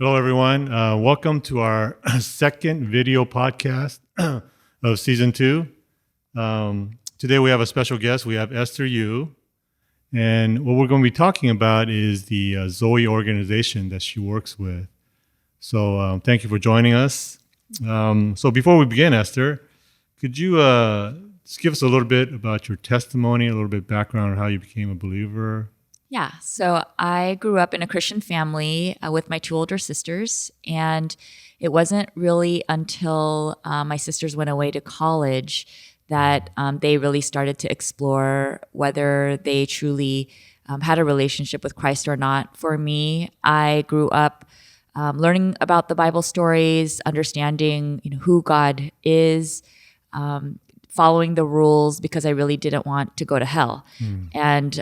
Hello, everyone. Welcome to our second video podcast of season two. Today we have a special guest. We have Esther Yu. And what we're going to be talking about is the Zoe organization that she works with. So thank you for joining us. So before we begin, Esther, could you just give us a little bit about your testimony, a little bit background on how you became a believer? Yeah, so I grew up in a Christian family with my two older sisters, and it wasn't really until my sisters went away to college that they really started to explore whether they truly had a relationship with Christ or not. For me, I grew up learning about the Bible stories, understanding who God is, following the rules because I really didn't want to go to hell. And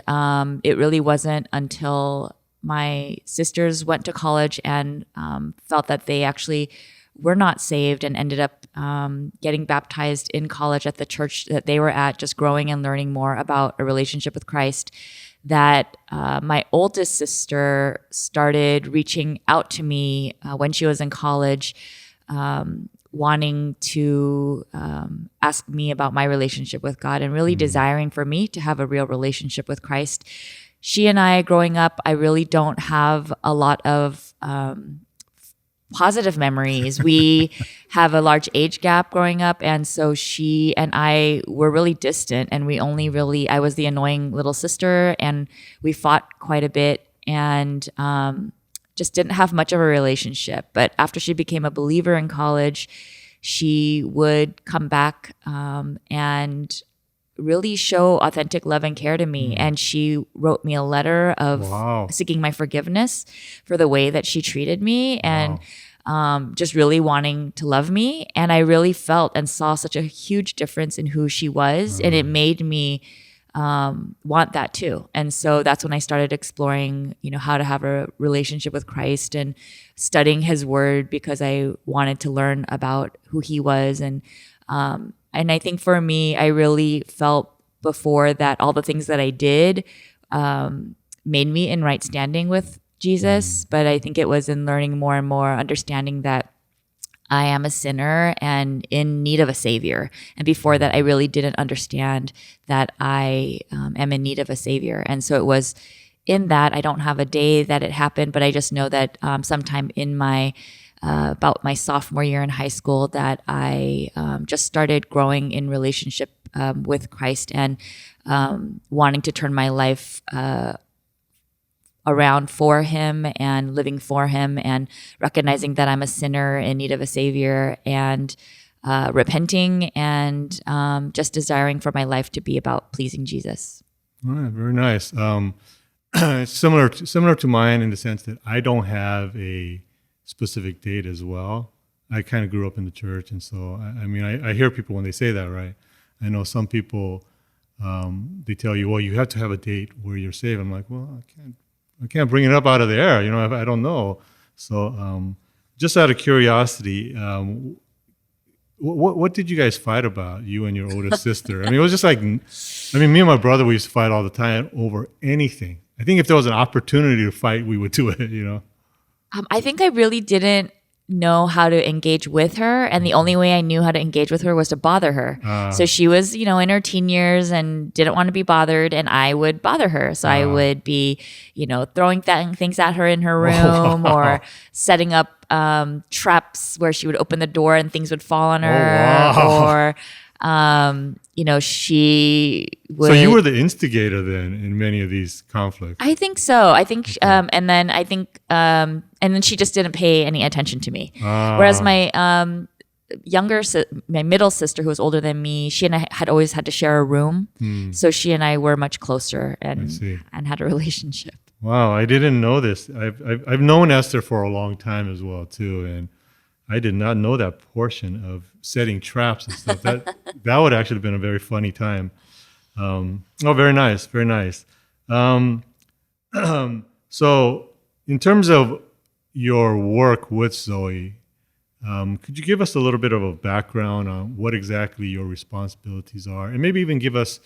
it really wasn't until my sisters went to college and felt that they actually were not saved and ended up getting baptized in college at the church that they were at, just growing and learning more about a relationship with Christ, that my oldest sister started reaching out to me when she was in college, wanting to ask me about my relationship with God and really desiring for me to have a real relationship with Christ. She and I, growing up, I really don't have a lot of positive memories. We have a large age gap growing up, and so she and I were really distant, and I was the annoying little sister, and we fought quite a bit, and just didn't have much of a relationship. But after she became a believer in college, she would come back and really show authentic love and care to me. And she wrote me a letter of seeking my forgiveness for the way that she treated me and just really wanting to love me. And I really felt and saw such a huge difference in who she was. And it made me want that too. And so that's when I started exploring, how to have a relationship with Christ and studying his word because I wanted to learn about who he was. And I think for me, I really felt before that all the things that I did made me in right standing with Jesus. But I think it was in learning more and more, understanding that I am a sinner and in need of a savior. And before that, I really didn't understand that I am in need of a savior. And so it was in that, I don't have a day that it happened, but I just know that sometime in about my sophomore year in high school that I just started growing in relationship with Christ and wanting to turn my life around for him and living for him and recognizing that I'm a sinner in need of a savior and repenting and just desiring for my life to be about pleasing Jesus. All right, very nice. It's similar to mine in the sense that I don't have a specific date as well. I kind of grew up in the church, and so I hear people when they say that, right? I know some people they tell you, well, you have to have a date where you're saved. I'm like, well, I can't bring it up out of the air, I don't know. So just out of curiosity, what did you guys fight about, you and your oldest sister? It was just like, me and my brother, we used to fight all the time over anything. I think if there was an opportunity to fight, we would do it, I think I really didn't know how to engage with her, and the only way I knew how to engage with her was to bother her. So she was, in her teen years and didn't want to be bothered, and I would bother her. So I would be, throwing things at her in her room or setting up traps where she would open the door and things would fall on her, or she would. So you were the instigator then in many of these conflicts. I think so. I think, and then she just didn't pay any attention to me. Whereas my my middle sister, who was older than me, she and I had always had to share a room. So she and I were much closer and had a relationship. Wow, I didn't know this. I've known Esther for a long time as well too, and I did not know that portion of setting traps and stuff. That would actually have been a very funny time. Very nice, very nice. So in terms of your work with Zoe, could you give us a little bit of a background on what exactly your responsibilities are, and maybe even give us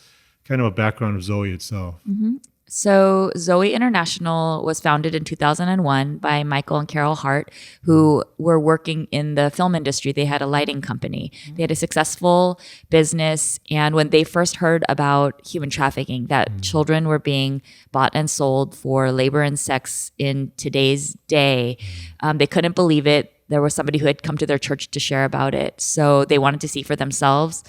kind of a background of Zoe itself? Mm-hmm. So Zoe International was founded in 2001 by Michael and Carol Hart, who were working in the film industry. They had a lighting company. They had a successful business. And when they first heard about human trafficking, that children were being bought and sold for labor and sex in today's day, they couldn't believe it. There was somebody who had come to their church to share about it. So they wanted to see for themselves.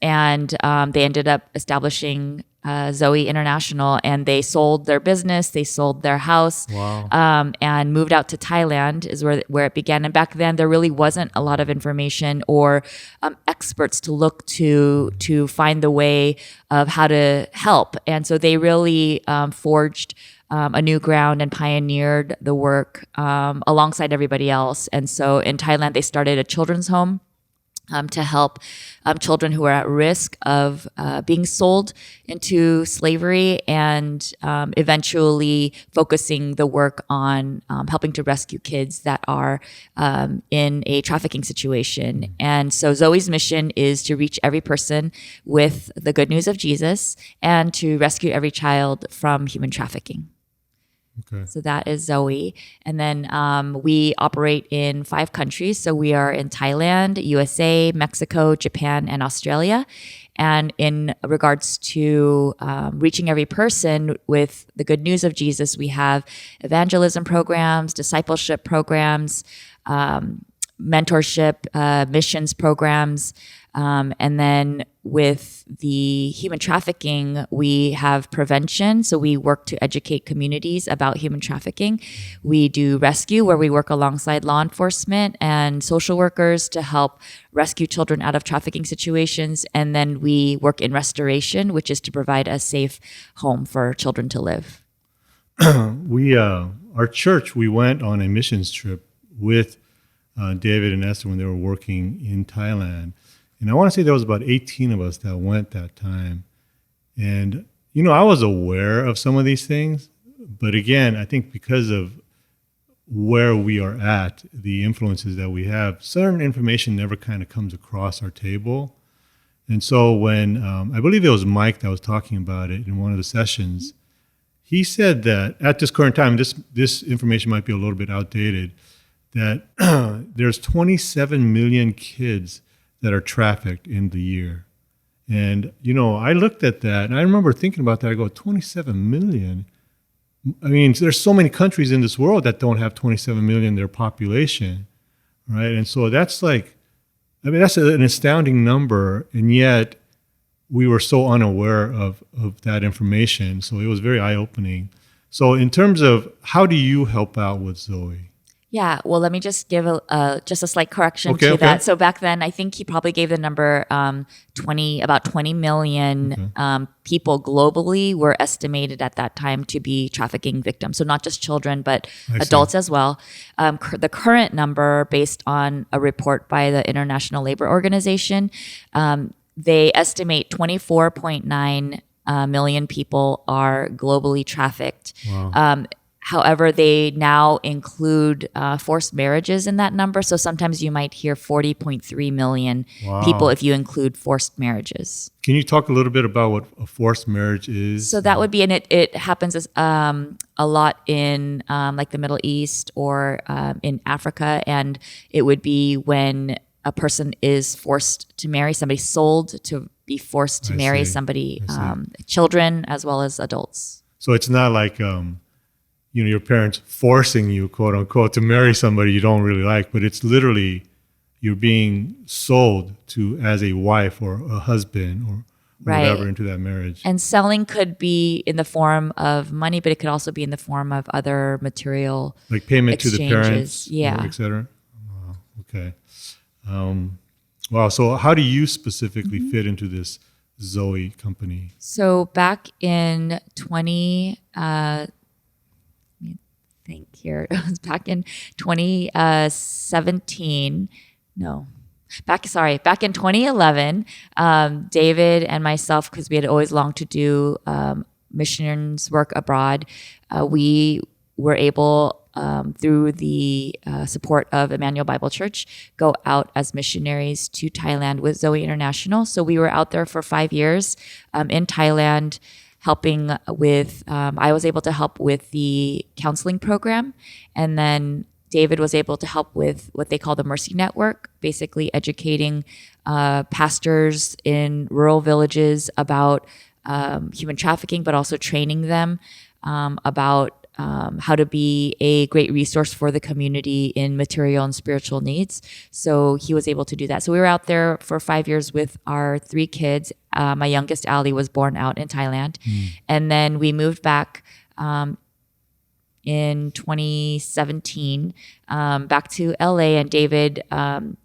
And they ended up establishing Zoe International, and they sold their business, they sold their house, and moved out to Thailand is where it began. And back then, there really wasn't a lot of information or experts to look to find the way of how to help. And so they really forged a new ground and pioneered the work alongside everybody else. And so in Thailand, they started a children's home to help children who are at risk of being sold into slavery, and eventually focusing the work on helping to rescue kids that are in a trafficking situation. And so Zoe's mission is to reach every person with the good news of Jesus and to rescue every child from human trafficking. Okay. So that is Zoe. And then we operate in 5 countries. So we are in Thailand, USA, Mexico, Japan, and Australia. And in regards to reaching every person with the good news of Jesus, we have evangelism programs, discipleship programs, mentorship, missions programs. And then with the human trafficking, we have prevention. So we work to educate communities about human trafficking. We do rescue, where we work alongside law enforcement and social workers to help rescue children out of trafficking situations. And then we work in restoration, which is to provide a safe home for children to live. Our church, we went on a missions trip with David and Esther when they were working in Thailand. And I want to say there was about 18 of us that went that time. And, I was aware of some of these things. But again, I think because of where we are at, the influences that we have, certain information never kind of comes across our table. And so when, I believe it was Mike that was talking about it in one of the sessions, he said that at this current time, this information might be a little bit outdated, that there's 27 million kids that are trafficked in the year. And, I looked at that and I remember thinking about that. I go, 27 million? I mean, there's so many countries in this world that don't have 27 million in their population, right? And so that's that's an astounding number. And yet we were so unaware of that information. So it was very eye-opening. So in terms of how do you help out with Zoe? Yeah, well, let me just give just a slight correction to that. So back then, I think he probably gave the number about 20 million people globally were estimated at that time to be trafficking victims. So not just children, but adults as well. The current number, based on a report by the International Labor Organization, they estimate 24.9 million people are globally trafficked. Wow. However, they now include forced marriages in that number. So sometimes you might hear 40.3 million people if you include forced marriages. Can you talk a little bit about what a forced marriage is? So that would be, and it happens a lot in like the Middle East or in Africa. And it would be when a person is forced to marry somebody, sold to be forced to marry somebody, children as well as adults. So it's not like... your parents forcing you, quote unquote, to marry somebody you don't really like, but it's literally you're being sold to as a wife or a husband or whatever into that marriage. And selling could be in the form of money, but it could also be in the form of other material like payment exchanges. To the parents, et cetera. Wow. Okay. Wow. So how do you specifically fit into this Zoe company? So back in it was back in 2017. Back in 2011, David and myself, because we had always longed to do missions work abroad, we were able, through the support of Emmanuel Bible Church, go out as missionaries to Thailand with Zoe International. So we were out there for 5 years in Thailand, helping with, I was able to help with the counseling program. And then David was able to help with what they call the Mercy Network, basically educating pastors in rural villages about human trafficking, but also training them about how to be a great resource for the community in material and spiritual needs. So he was able to do that. So we were out there for 5 years with our 3 kids. My youngest, Ali, was born out in Thailand. And then we moved back in 2017 back to LA, and David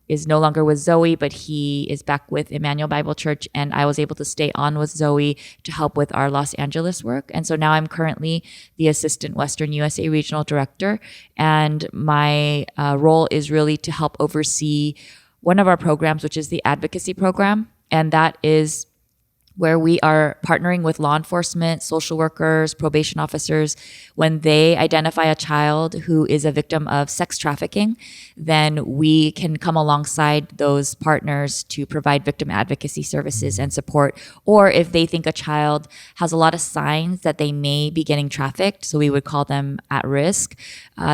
is no longer with Zoe, but he is back with Emmanuel Bible Church, and I was able to stay on with Zoe to help with our Los Angeles work. And so now I'm currently the Assistant Western USA Regional Director, and my role is really to help oversee one of our programs, which is the advocacy program, and that is where we are partnering with law enforcement, social workers, probation officers. When they identify a child who is a victim of sex trafficking, then we can come alongside those partners to provide victim advocacy services and support. Or if they think a child has a lot of signs that they may be getting trafficked, so we would call them at risk,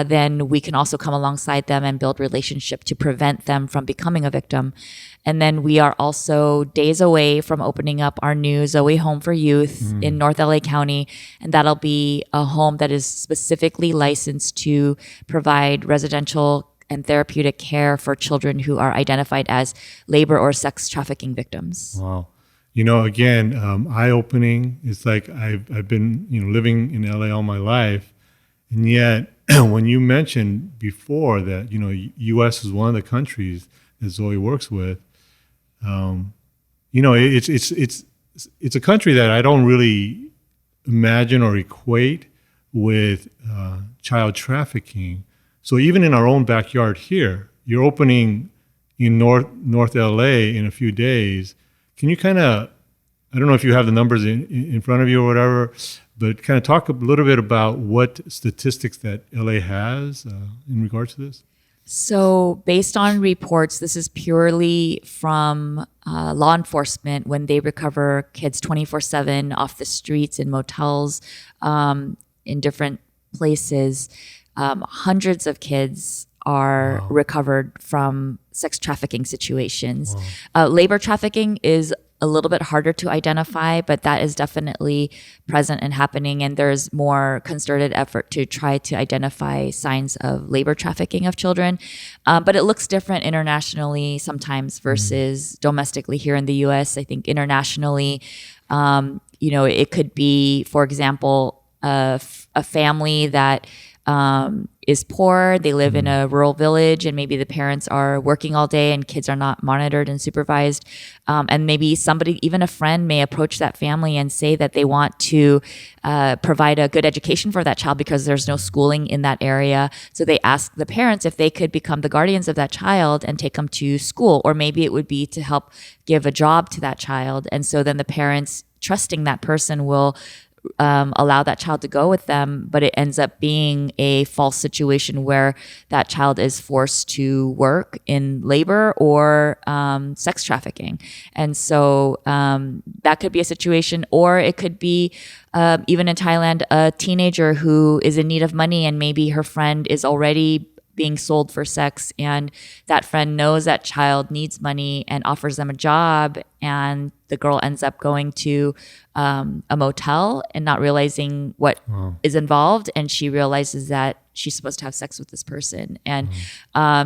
then we can also come alongside them and build relationship to prevent them from becoming a victim. And then we are also days away from opening up our new Zoe Home for Youth in North LA County. And that'll be a home that is specifically licensed to provide residential and therapeutic care for children who are identified as labor or sex trafficking victims. Wow. Again, eye-opening. It's like I've been, living in LA all my life. And yet, when you mentioned before that, U.S. is one of the countries that Zoe works with, it's a country that I don't really imagine or equate with child trafficking. So even in our own backyard here, you're opening in North LA in a few days. Can you kind of, I don't know if you have the numbers in front of you or whatever, but kind of talk a little bit about what statistics that LA has in regards to this? So based on reports, this is purely from law enforcement when they recover kids 24/7 off the streets, in motels, in different places. Hundreds of kids are recovered from sex trafficking situations. Labor trafficking is a little bit harder to identify, but that is definitely present and happening. And there's more concerted effort to try to identify signs of labor trafficking of children. But it looks different internationally sometimes versus domestically here in the US. I think internationally, it could be, for example, a family that is poor. They live in a rural village, and maybe the parents are working all day and kids are not monitored and supervised. And maybe somebody, even a friend, may approach that family and say that they want to provide a good education for that child because there's no schooling in that area. So they ask the parents if they could become the guardians of that child and take them to school, or maybe it would be to help give a job to that child. And so then the parents, trusting that person, will allow that child to go with them, but it ends up being a false situation where that child is forced to work in labor or sex trafficking. And so that could be a situation, or it could be even in Thailand, a teenager who is in need of money, and maybe her friend is already being sold for sex, and that friend knows that child needs money and offers them a job, and the girl ends up going to a motel and not realizing what is involved, and she realizes that she's supposed to have sex with this person. And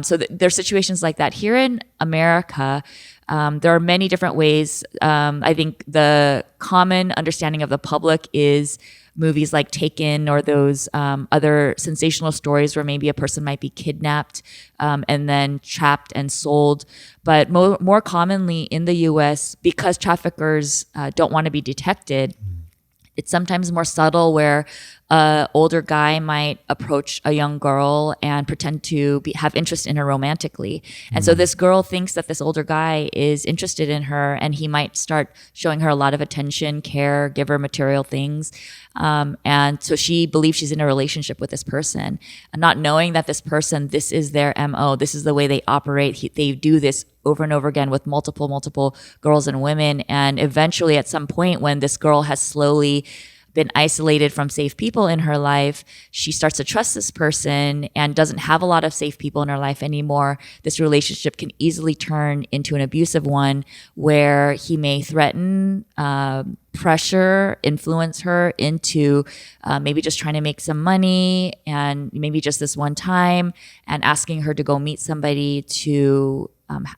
so there's situations like that. Here in America, there are many different ways. I think the common understanding of the public is movies like Taken, or those other sensational stories where maybe a person might be kidnapped and then trapped and sold. But more commonly in the US, because traffickers don't want to be detected, it's sometimes more subtle, where an older guy might approach a young girl and pretend to have interest in her romantically. And so this girl thinks that this older guy is interested in her, and he might start showing her a lot of attention, care, give her material things. And so she believes she's in a relationship with this person, and not knowing that this person, this is their MO, this is the way they operate. They do this over and over again with multiple girls and women. And eventually at some point, when this girl has slowly been isolated from safe people in her life, she starts to trust this person and doesn't have a lot of safe people in her life anymore. This relationship can easily turn into an abusive one where he may threaten, pressure, influence her into maybe just trying to make some money and maybe just this one time and asking her to go meet somebody to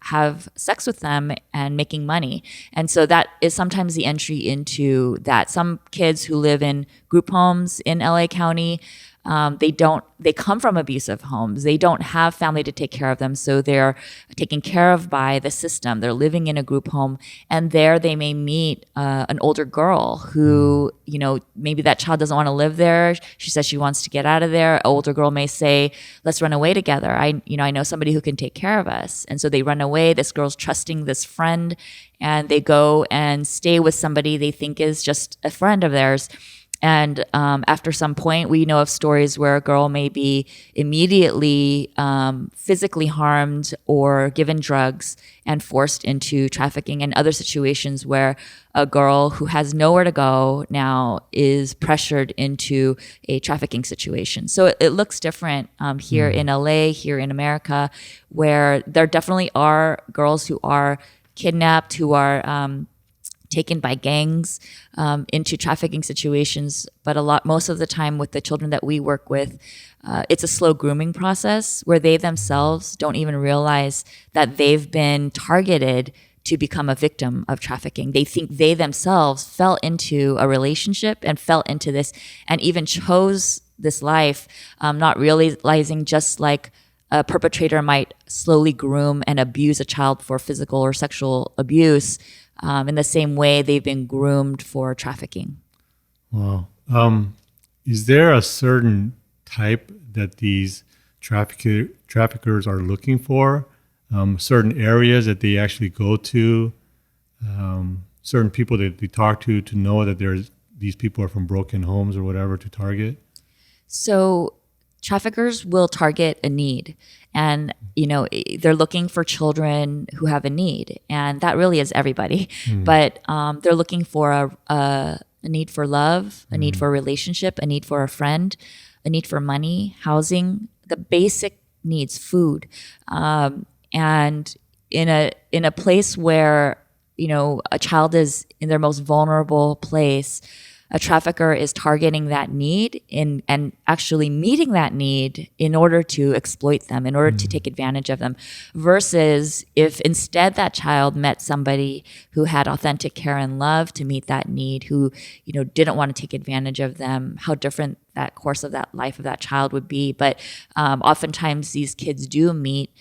have sex with them and making money. And so that is sometimes the entry into that. Some kids who live in group homes in LA County, they come from abusive homes. They don't have family to take care of them. So they're taken care of by the system. They're living in a group home, and there they may meet an older girl who, maybe that child doesn't want to live there. She says she wants to get out of there. An older girl may say, let's run away together. I know somebody who can take care of us. And so they run away. This girl's trusting this friend, and they go and stay with somebody they think is just a friend of theirs. And after some point, we know of stories where a girl may be immediately physically harmed or given drugs and forced into trafficking, and other situations where a girl who has nowhere to go now is pressured into a trafficking situation. So it looks different here in LA, here in America, where there definitely are girls who are kidnapped, who are taken by gangs into trafficking situations. But most of the time with the children that we work with, it's a slow grooming process where they themselves don't even realize that they've been targeted to become a victim of trafficking. They think they themselves fell into a relationship and fell into this and even chose this life, not realizing, just like a perpetrator might slowly groom and abuse a child for physical or sexual abuse, in the same way they've been groomed for trafficking. Wow. Is there a certain type that these traffickers are looking for? Certain areas that they actually go to? Certain people that they talk to know that these people are from broken homes or whatever to target? So traffickers will target a need, and they're looking for children who have a need, and that really is everybody. But they're looking for a need for love, a need for a relationship, a need for a friend, a need for money, housing, the basic needs, food, and in a place where a child is in their most vulnerable place, a trafficker is targeting that need and actually meeting that need in order to exploit them, in order to take advantage of them. Versus if instead that child met somebody who had authentic care and love to meet that need, who didn't want to take advantage of them, how different that course of that life of that child would be. But oftentimes these kids do meet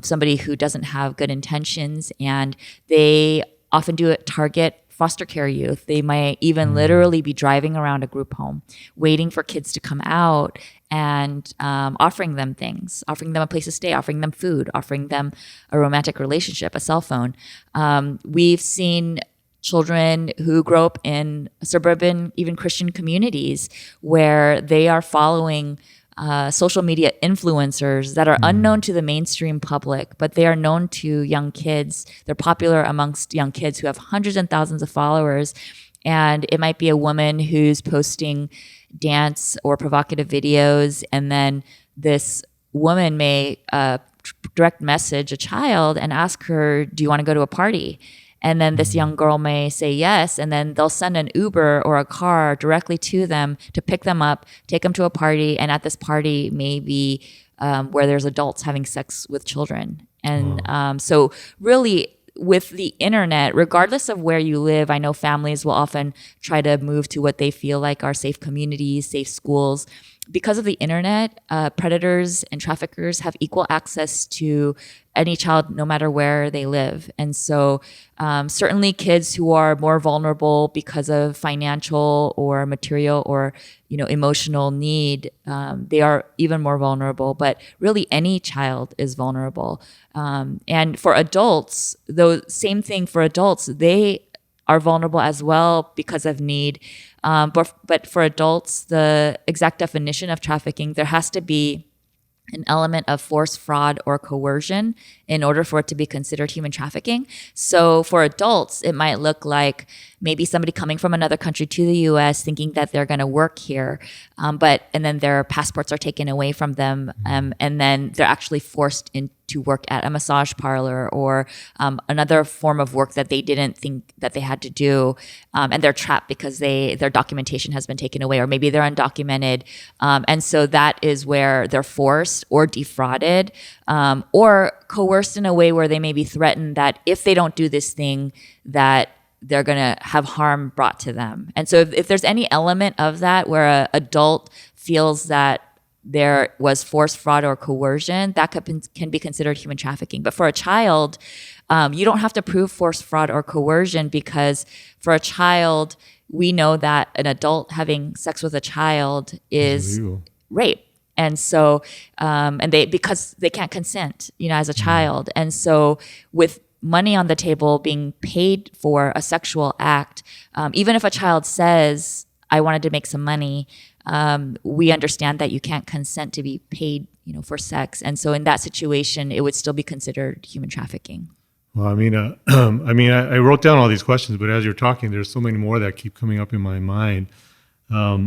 somebody who doesn't have good intentions, and they often do target foster care youth. They might even literally be driving around a group home, waiting for kids to come out and offering them things, offering them a place to stay, offering them food, offering them a romantic relationship, a cell phone. We've seen children who grow up in suburban, even Christian communities, where they are following social media influencers that are unknown to the mainstream public, but they are known to young kids. They're popular amongst young kids who have hundreds and thousands of followers. And it might be a woman who's posting dance or provocative videos, and then this woman may direct message a child and ask her, do you want to go to a party? And then this young girl may say yes, and then they'll send an Uber or a car directly to them to pick them up, take them to a party, and at this party maybe where there's adults having sex with children. And so really with the internet, regardless of where you live, I know families will often try to move to what they feel like are safe communities, safe schools. Because of the internet, predators and traffickers have equal access to any child, no matter where they live. And so certainly kids who are more vulnerable because of financial or material or emotional need, they are even more vulnerable. But really any child is vulnerable. And for adults, though, same thing for adults, they are vulnerable as well because of need. But for adults, the exact definition of trafficking, there has to be an element of force, fraud, or coercion in order for it to be considered human trafficking. So for adults, it might look like maybe somebody coming from another country to the U.S. thinking that they're going to work here, and then their passports are taken away from them, and then they're actually forced to work at a massage parlor or another form of work that they didn't think that they had to do, and they're trapped because their documentation has been taken away, or maybe they're undocumented, and so that is where they're forced or defrauded, or coerced in a way where they may be threatened that if they don't do this thing, that they're going to have harm brought to them. And so if there's any element of that where an adult feels that there was force, fraud, or coercion, that can be considered human trafficking. But for a child, you don't have to prove force, fraud, or coercion, because for a child, we know that an adult having sex with a child is rape. And so, because they can't consent, as a child. And so with money on the table being paid for a sexual act, even if a child says, I wanted to make some money, we understand that you can't consent to be paid, for sex. And so in that situation, it would still be considered human trafficking. Well, I wrote down all these questions, but as you're talking, there's so many more that keep coming up in my mind. Out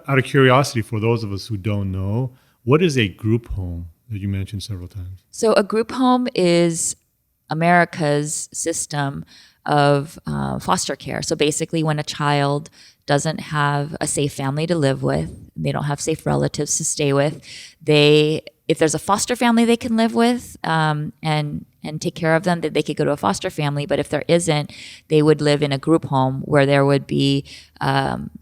of curiosity, for those of us who don't know, what is a group home that you mentioned several times? So a group home is America's system of foster care. So basically, when a child doesn't have a safe family to live with, they don't have safe relatives to stay with, if there's a foster family they can live with and take care of them, that they could go to a foster family. But if there isn't, they would live in a group home where there would be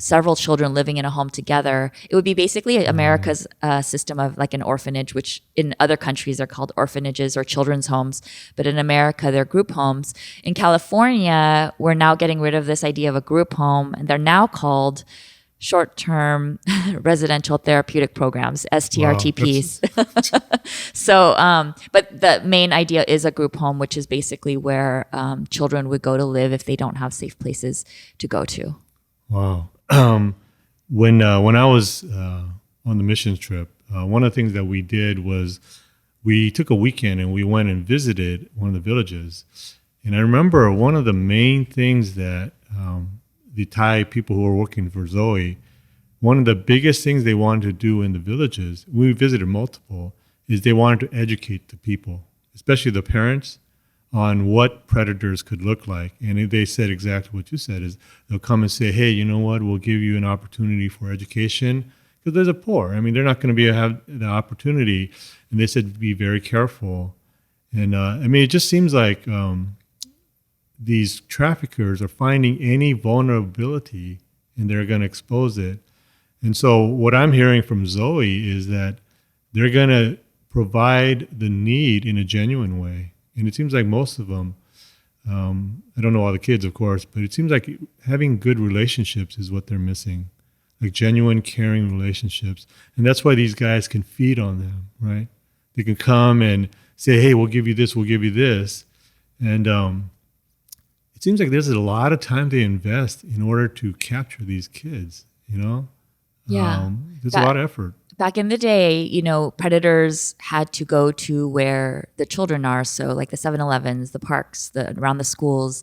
several children living in a home together. It would be basically America's system of like an orphanage, which in other countries are called orphanages or children's homes. But in America, they're group homes. In California, we're now getting rid of this idea of a group home, and they're now called short-term residential therapeutic programs, STRTPs. Wow, but the main idea is a group home, which is basically where children would go to live if they don't have safe places to go to. Wow. When I was on the missions trip, one of the things that we did was we took a weekend and we went and visited one of the villages. And I remember one of the main things that the Thai people who were working for Zoe, one of the biggest things they wanted to do in the villages, we visited multiple, is they wanted to educate the people, especially the parents, on what predators could look like. And they said exactly what you said, is they'll come and say, hey, you know what, we'll give you an opportunity for education, because they're the poor. I mean, they're not going to have the opportunity. And they said, be very careful. And it just seems like these traffickers are finding any vulnerability and they're going to expose it. And so what I'm hearing from Zoe is that they're going to provide the need in a genuine way. And it seems like most of them, I don't know all the kids, of course, but it seems like having good relationships is what they're missing, like genuine, caring relationships. And that's why these guys can feed on them, right? They can come and say, hey, we'll give you this, we'll give you this. And it seems like there's a lot of time they invest in order to capture these kids, Yeah. There's a lot of effort. Back in the day, predators had to go to where the children are. So like the 7-Elevens, the parks, around the schools,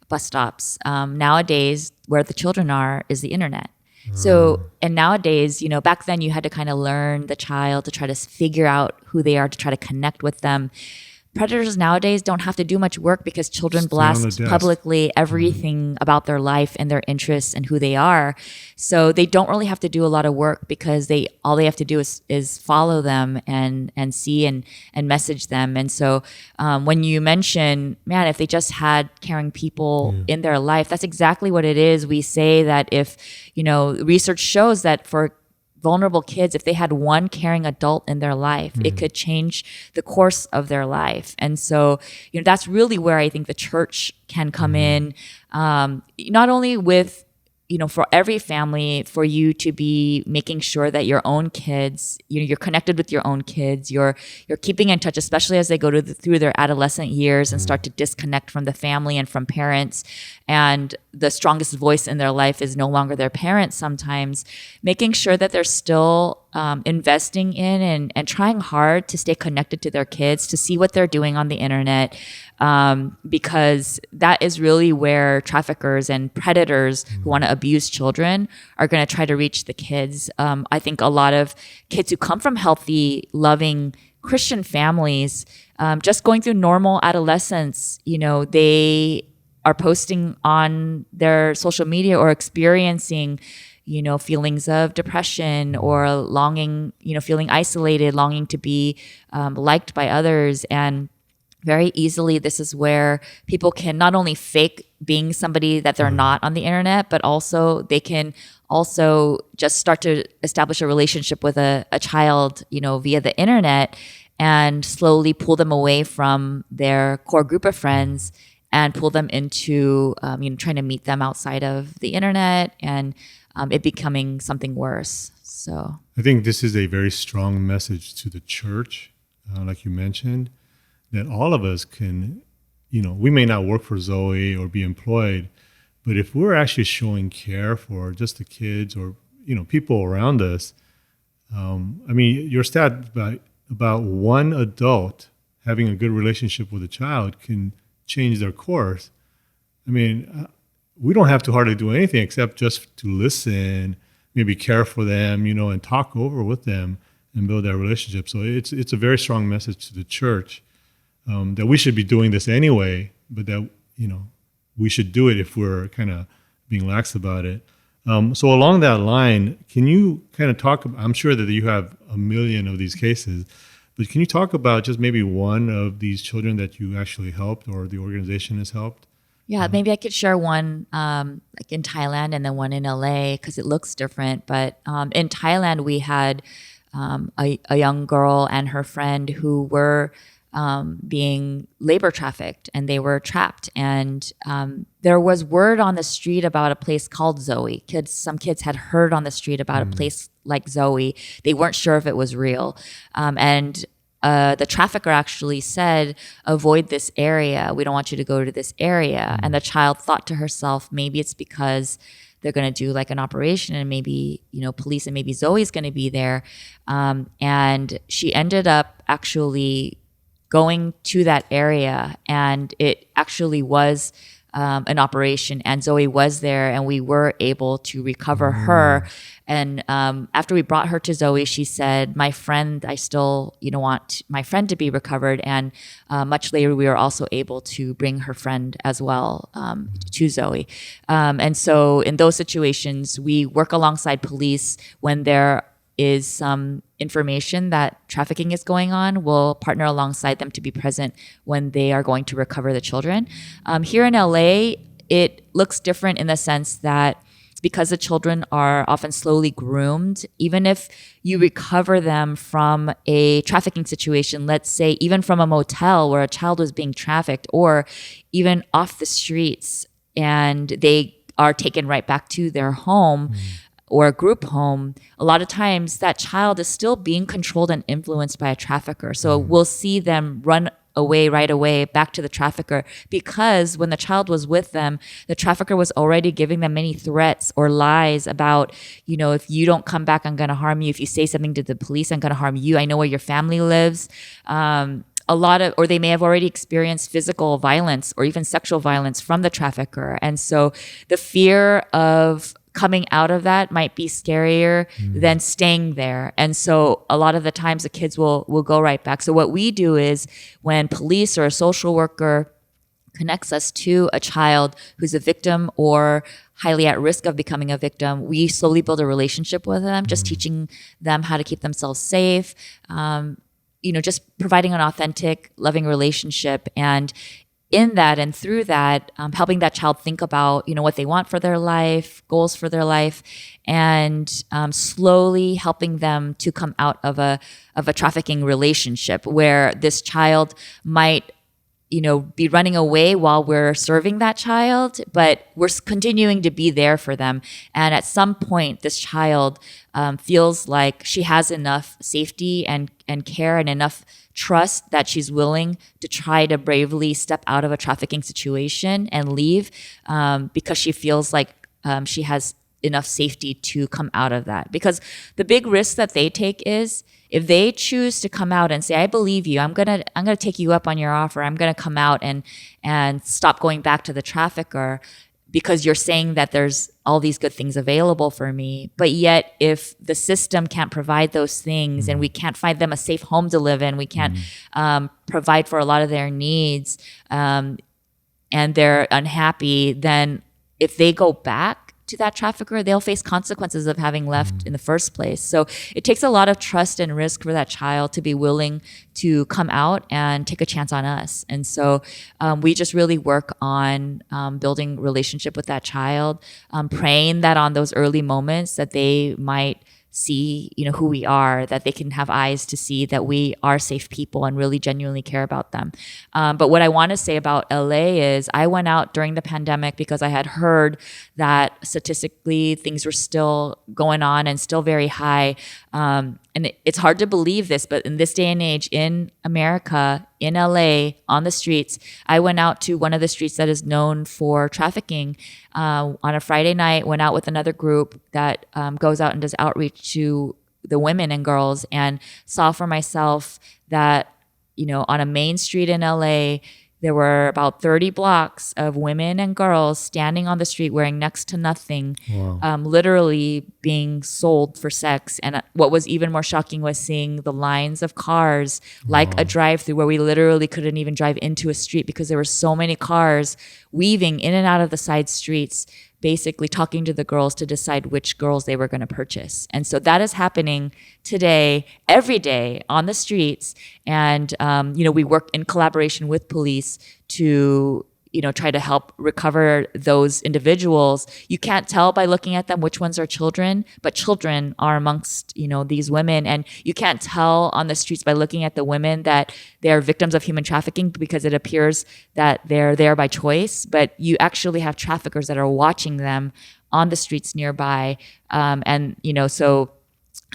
bus stops. Nowadays, where the children are is the internet. So, and nowadays, back then you had to kind of learn the child to try to figure out who they are, to try to connect with them. Predators nowadays don't have to do much work because children blast publicly everything about their life and their interests and who they are. So they don't really have to do a lot of work because all they have to do is follow them and see and message them. And so when you mention, man, if they just had caring people in their life, that's exactly what it is. We say that if, research shows that for vulnerable kids, if they had one caring adult in their life, it could change the course of their life. And so, that's really where I think the church can come in, not only with, for every family, for you to be making sure that your own kids, you're connected with your own kids, you're keeping in touch, especially as they go through their adolescent years and start to disconnect from the family and from parents. And the strongest voice in their life is no longer their parents sometimes, making sure that they're still investing in and trying hard to stay connected to their kids, to see what they're doing on the internet, because that is really where traffickers and predators who want to abuse children are going to try to reach the kids. I think a lot of kids who come from healthy, loving Christian families, just going through normal adolescence, they are posting on their social media or experiencing feelings of depression or longing, feeling isolated, longing to be liked by others. And very easily, this is where people can not only fake being somebody that they're not on the internet, but also they can also just start to establish a relationship with a child, via the internet, and slowly pull them away from their core group of friends and pull them into, trying to meet them outside of the internet and it becoming something worse. So I think this is a very strong message to the church, like you mentioned, that all of us can, we may not work for Zoe or be employed, but if we're actually showing care for just the kids or, people around us, your stat about one adult having a good relationship with a child can change their course. We don't have to hardly do anything except just to listen, maybe care for them, and talk over with them and build that relationship. So it's a very strong message to the church that we should be doing this anyway, but that, we should do it if we're kind of being lax about it. So along that line, can you kind of talk about, I'm sure that you have a million of these cases, but can you talk about just maybe one of these children that you actually helped or the organization has helped? Yeah, maybe I could share one like in Thailand and then one in LA because it looks different. But in Thailand, we had a young girl and her friend who were being labor trafficked and they were trapped. And there was word on the street about a place called Zoe. Some kids had heard on the street about a place like Zoe. They weren't sure if it was real. And the trafficker actually said, avoid this area. We don't want you to go to this area. And the child thought to herself, maybe it's because they're going to do like an operation and maybe, police and maybe Zoe's going to be there. And she ended up actually going to that area, and it actually was an operation, and Zoe was there, and we were able to recover her. And after we brought her to Zoe, she said, my friend, I still want my friend to be recovered. And much later, we were also able to bring her friend as well to Zoe. And so in those situations, we work alongside police when there is some information that trafficking is going on. We'll partner alongside them to be present when they are going to recover the children. Here in LA, it looks different in the sense that because the children are often slowly groomed, even if you recover them from a trafficking situation, let's say even from a motel where a child was being trafficked, or even off the streets, and they are taken right back to their home, or a group home, a lot of times that child is still being controlled and influenced by a trafficker. So we'll see them run away right away back to the trafficker, because when the child was with them, the trafficker was already giving them many threats or lies about, if you don't come back, I'm going to harm you. If you say something to the police, I'm going to harm you. I know where your family lives. Or they may have already experienced physical violence or even sexual violence from the trafficker. And so the fear of coming out of that might be scarier than staying there. And so a lot of the times the kids will go right back. So what we do is when police or a social worker connects us to a child who's a victim or highly at risk of becoming a victim, we slowly build a relationship with them, just teaching them how to keep themselves safe, just providing an authentic, loving relationship. And in that and through that, helping that child think about, what they want for their life, goals for their life, and slowly helping them to come out of a trafficking relationship where this child might, be running away while we're serving that child, but we're continuing to be there for them. And at some point, this child feels like she has enough safety and care and enough trust that she's willing to try to bravely step out of a trafficking situation and leave because she feels like she is enough safety to come out of that. Because the big risk that they take is if they choose to come out and say, I believe you, I'm gonna take you up on your offer, I'm gonna come out and stop going back to the trafficker because you're saying that there's all these good things available for me. But yet if the system can't provide those things and we can't find them a safe home to live in, we can't provide for a lot of their needs, and they're unhappy, then if they go back to that trafficker, they'll face consequences of having left in the first place. So it takes a lot of trust and risk for that child to be willing to come out and take a chance on us. And so we just really work on building relationship with that child, praying that on those early moments that they might see, who we are, that they can have eyes to see that we are safe people and really genuinely care about them. But what I want to say about LA is I went out during the pandemic because I had heard that statistically things were still going on and still very high. And it's hard to believe this, but in this day and age in America, in LA, on the streets, I went out to one of the streets that is known for trafficking on a Friday night, went out with another group that goes out and does outreach to the women and girls, and saw for myself that, on a main street in LA, there were about 30 blocks of women and girls standing on the street wearing next to nothing, literally being sold for sex. And what was even more shocking was seeing the lines of cars, like a drive-through, where we literally couldn't even drive into a street because there were so many cars weaving in and out of the side streets, basically talking to the girls to decide which girls they were going to purchase. And so that is happening today, every day on the streets. And, we work in collaboration with police to, try to help recover those individuals. You can't tell by looking at them which ones are children, but children are amongst, these women. And you can't tell on the streets by looking at the women that they're victims of human trafficking because it appears that they're there by choice. But you actually have traffickers that are watching them on the streets nearby. So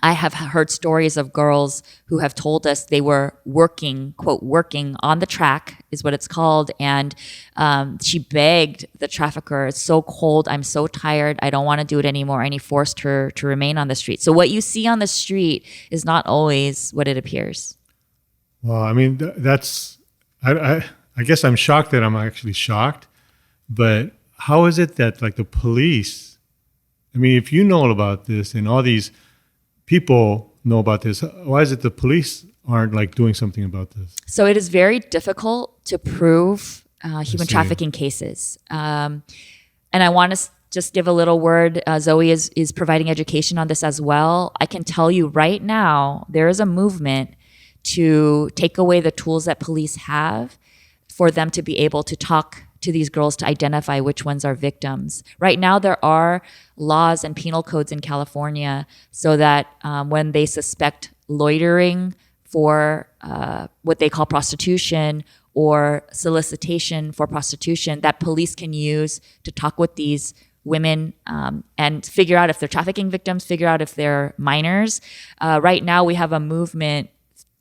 I have heard stories of girls who have told us they were working, quote, working on the track is what it's called. And she begged the trafficker, it's so cold, I'm so tired, I don't want to do it anymore. And he forced her to remain on the street. So what you see on the street is not always what it appears. Well, I mean, I guess I'm shocked that I'm actually shocked. But how is it that the police, I mean, if you know about this and all these people know about this, why is it the police aren't doing something about this? So it is very difficult to prove human trafficking cases. And I want to just give a little word. Zoe is providing education on this as well. I can tell you right now, there is a movement to take away the tools that police have for them to be able to talk to these girls to identify which ones are victims. Right now, there are laws and penal codes in California so that when they suspect loitering for what they call prostitution or solicitation for prostitution, that police can use to talk with these women and figure out if they're trafficking victims, figure out if they're minors. Right now, we have a movement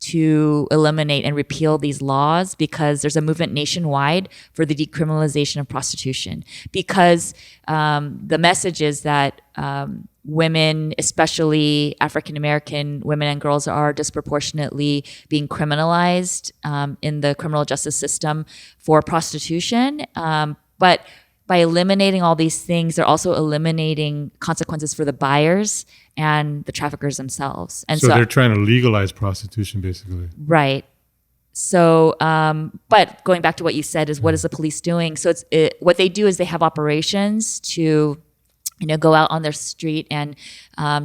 to eliminate and repeal these laws because there's a movement nationwide for the decriminalization of prostitution. Because the message is that women, especially African-American women and girls, are disproportionately being criminalized in the criminal justice system for prostitution. But by eliminating all these things, they're also eliminating consequences for the buyers and the traffickers themselves. And so they're trying to legalize prostitution, basically. Right. So, but going back to what you said is what is the police doing? So what they do is they have operations to, go out on their street and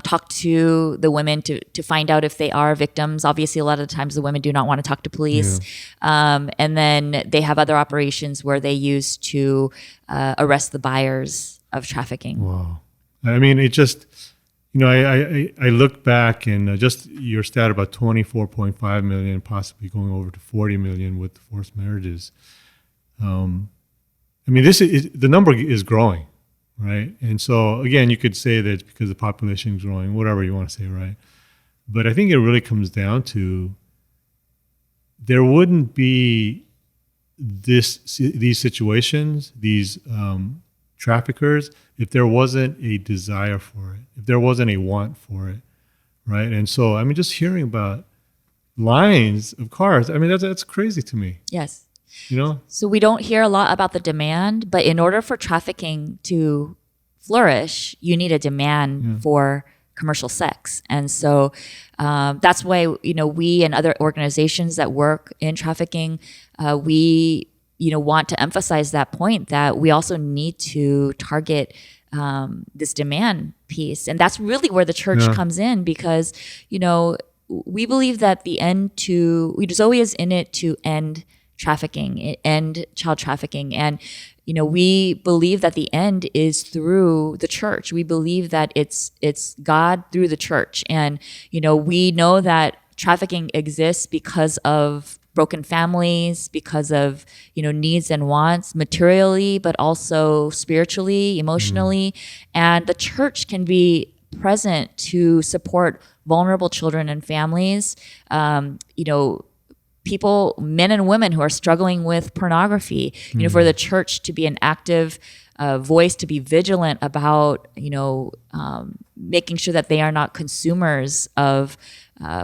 talk to the women to find out if they are victims. Obviously, a lot of the times the women do not want to talk to police. Yeah. And then they have other operations where they use to arrest the buyers of trafficking. Wow. I mean, it just, I look back and just your stat about 24.5 million, possibly going over to 40 million with forced marriages. I mean, the number is growing. Right. And so, again, you could say that it's because the population is growing, whatever you want to say, right? But I think it really comes down to there wouldn't be these situations, these traffickers if there wasn't a desire for it, if there wasn't a want for it, right? And so, I mean, just hearing about lines of cars, I mean, that's crazy to me, Yes. you know? So we don't hear a lot about the demand, but in order for trafficking to flourish, you need a demand for commercial sex. And so that's why, we and other organizations that work in trafficking, we, want to emphasize that point that we also need to target this demand piece. And that's really where the church comes in because, we believe that Zoe is in it to end trafficking, end child trafficking. And, we believe that the end is through the church. We believe that it's God through the church. And, we know that trafficking exists because of broken families, because of, needs and wants materially, but also spiritually, emotionally. And the church can be present to support vulnerable children and families, people, men and women who are struggling with pornography, for the church to be an active voice, to be vigilant about, making sure that they are not consumers of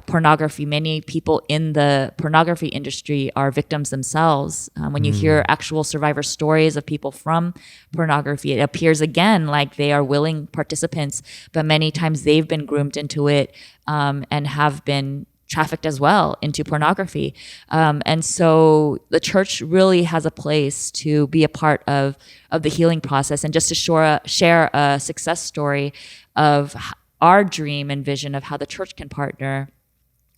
pornography. Many people in the pornography industry are victims themselves. When you hear actual survivor stories of people from pornography, it appears again like they are willing participants, but many times they've been groomed into it and have been trafficked as well into pornography. And so the church really has a place to be a part of the healing process. And just to share a success story of our dream and vision of how the church can partner,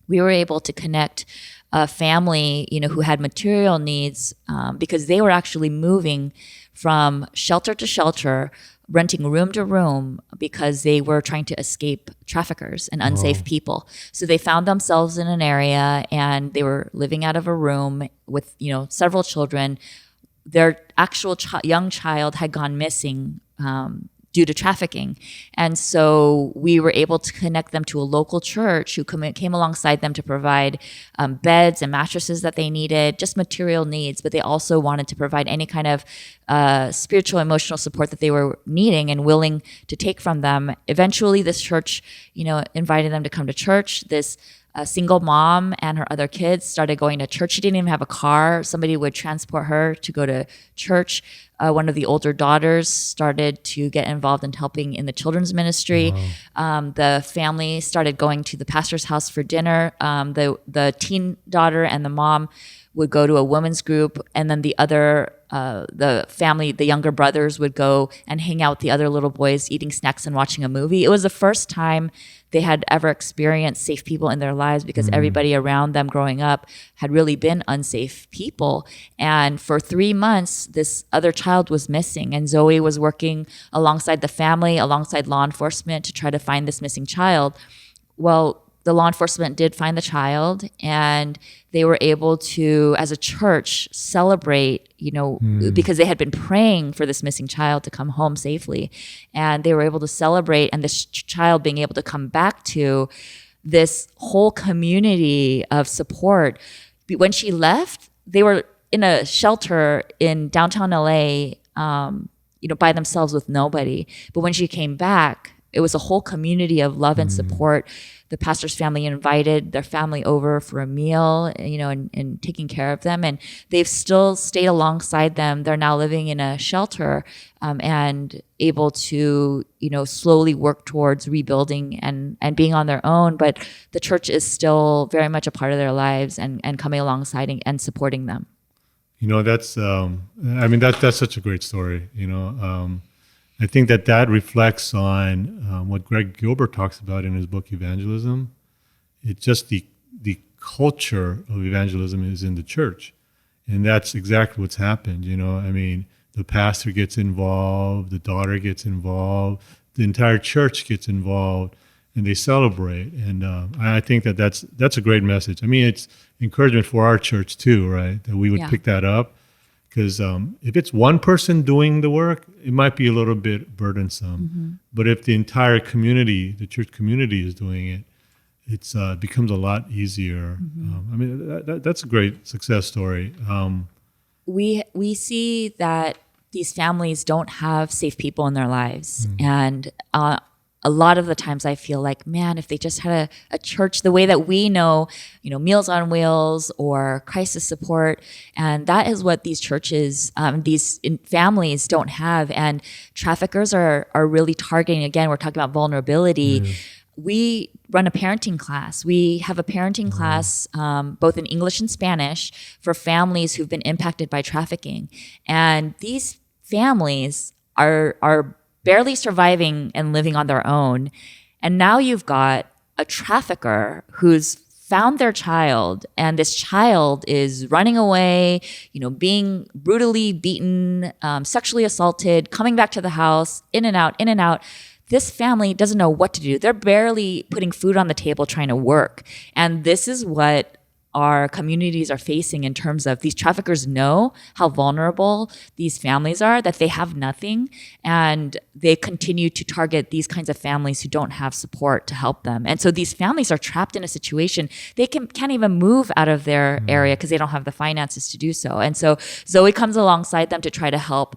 we were able to connect a family, who had material needs because they were actually moving from shelter to shelter, renting room to room because they were trying to escape traffickers and unsafe people. So they found themselves in an area and they were living out of a room with, several children. Their actual young child had gone missing due to trafficking. And so we were able to connect them to a local church who came alongside them to provide beds and mattresses that they needed, just material needs, but they also wanted to provide any kind of spiritual, emotional support that they were needing and willing to take from them. Eventually, this church, invited them to come to church. This single mom and her other kids started going to church. She didn't even have a car. Somebody would transport her to go to church. One of the older daughters started to get involved in helping in the children's ministry. The family started going to the pastor's house for dinner. The teen daughter and the mom would go to a women's group, and then the family, the younger brothers, would go and hang out with the other little boys, eating snacks and watching a movie. It was the first time they had ever experienced safe people in their lives because everybody around them growing up had really been unsafe people. And for 3 months, this other child was missing, and Zoe was working alongside the family, alongside law enforcement to try to find this missing child. Well, the law enforcement did find the child, and they were able to, as a church, celebrate, because they had been praying for this missing child to come home safely. And they were able to celebrate, and this child being able to come back to this whole community of support. When she left, they were in a shelter in downtown LA, by themselves with nobody. But when she came back, it was a whole community of love and support. The pastor's family invited their family over for a meal, and taking care of them. And they've still stayed alongside them. They're now living in a shelter and able to, slowly work towards rebuilding and being on their own. But the church is still very much a part of their lives and coming alongside and supporting them. That's, that's such a great story, I think that reflects on what Greg Gilbert talks about in his book Evangelism. It's just the culture of evangelism is in the church, and that's exactly what's happened. The pastor gets involved, the daughter gets involved, the entire church gets involved, and they celebrate. And I think that's a great message. It's encouragement for our church too, right? That we would pick that up. Because if it's one person doing the work, it might be a little bit burdensome. But if the entire community, the church community is doing it, it becomes a lot easier. That's a great success story. We see that these families don't have safe people in their lives. And a lot of the times I feel like, man, if they just had a church the way that we know, Meals on Wheels or crisis support, and that is what these churches, families don't have. And traffickers are really targeting, again, we're talking about vulnerability. We run a parenting class. We have a parenting class, both in English and Spanish, for families who've been impacted by trafficking. And these families are barely surviving and living on their own. And now you've got a trafficker who's found their child, and this child is running away, being brutally beaten, sexually assaulted, coming back to the house, in and out, in and out. This family doesn't know what to do. They're barely putting food on the table, trying to work. And this is what our communities are facing in terms of these traffickers know how vulnerable these families are, that they have nothing, and they continue to target these kinds of families who don't have support to help them. And so these families are trapped in a situation they can't even move out of their area because they don't have the finances to do so. And so Zoe comes alongside them to try to help.